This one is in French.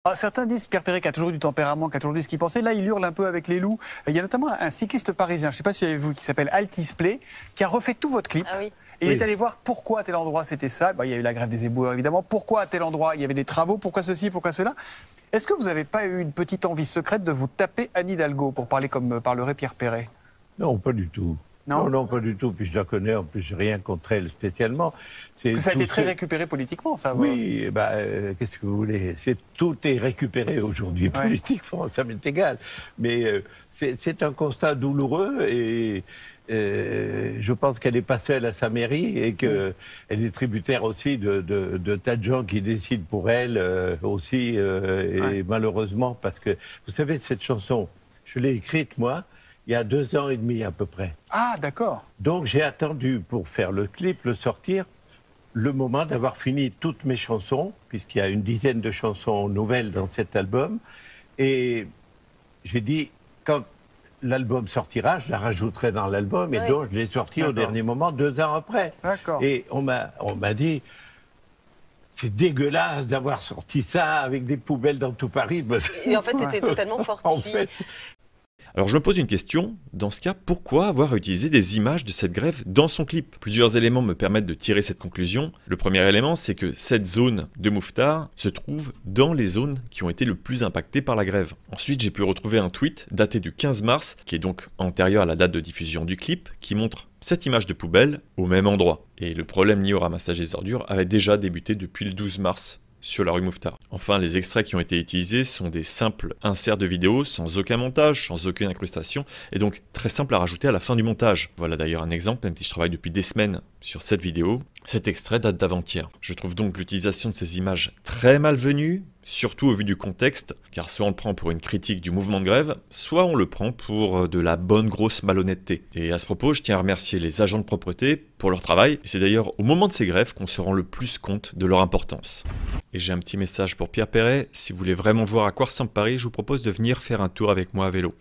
Ah, certains disent Pierre Perret qui a toujours du tempérament, qui a toujours dit ce qu'il pensait. Là, il hurle un peu avec les loups. Il y a notamment un cycliste parisien, je ne sais pas si vous avez vu, qui s'appelle Altisplay, qui a refait tout votre clip. Ah oui. Et il Oui. est allé voir pourquoi à tel endroit c'était ça. Il y a eu la grève des éboueurs, évidemment. Pourquoi à tel endroit il y avait des travaux, pourquoi ceci, pourquoi cela. Est-ce que vous n'avez pas eu une petite envie secrète de vous taper Anne Hidalgo, pour parler comme parlerait Pierre Perret? Non, pas du tout. Non. Non, pas du tout. Puis je la connais, en plus, j'ai rien contre elle spécialement. Parce que ça a été très ce- récupéré politiquement, ça. Oui, qu'est-ce que vous voulez? Tout est récupéré aujourd'hui politiquement, ça m'est égal. Mais c'est un constat douloureux et je pense qu'elle n'est pas seule à sa mairie et qu'elle est tributaire aussi de tas de gens qui décident pour elle aussi. Et malheureusement, parce que, vous savez, cette chanson, je l'ai écrite, moi, il y a 2 ans et demi à peu près. Ah, d'accord. Donc j'ai attendu pour faire le clip, le sortir, le moment d'avoir fini toutes mes chansons, puisqu'il y a une dizaine de chansons nouvelles dans cet album. Et j'ai dit, quand l'album sortira, je la rajouterai dans l'album. Et Oui. donc je l'ai sorti au dernier moment, 2 ans après. D'accord. Et on m'a dit, c'est dégueulasse d'avoir sorti ça avec des poubelles dans tout Paris. Et en fait, c'était totalement fortuit. En fait, Alors je me pose une question, dans ce cas, pourquoi avoir utilisé des images de cette grève dans son clip? Plusieurs éléments me permettent de tirer cette conclusion. Le premier élément, c'est que cette zone de Mouffetard se trouve dans les zones qui ont été le plus impactées par la grève. Ensuite, j'ai pu retrouver un tweet daté du 15 mars, qui est donc antérieur à la date de diffusion du clip, qui montre cette image de poubelle au même endroit. Et le problème lié au ramassage des ordures avait déjà débuté depuis le 12 mars. Sur la rue Mouffetard. Enfin, les extraits qui ont été utilisés sont des simples inserts de vidéos sans aucun montage, sans aucune incrustation, et donc très simple à rajouter à la fin du montage. Voilà d'ailleurs un exemple, même si je travaille depuis des semaines sur cette vidéo. Cet extrait date d'avant-hier. Je trouve donc l'utilisation de ces images très malvenue, surtout au vu du contexte, car soit on le prend pour une critique du mouvement de grève, soit on le prend pour de la bonne grosse malhonnêteté. Et à ce propos, je tiens à remercier les agents de propreté pour leur travail, et c'est d'ailleurs au moment de ces grèves qu'on se rend le plus compte de leur importance. Et j'ai un petit message pour Pierre Perret, si vous voulez vraiment voir à quoi ressemble Paris, je vous propose de venir faire un tour avec moi à vélo.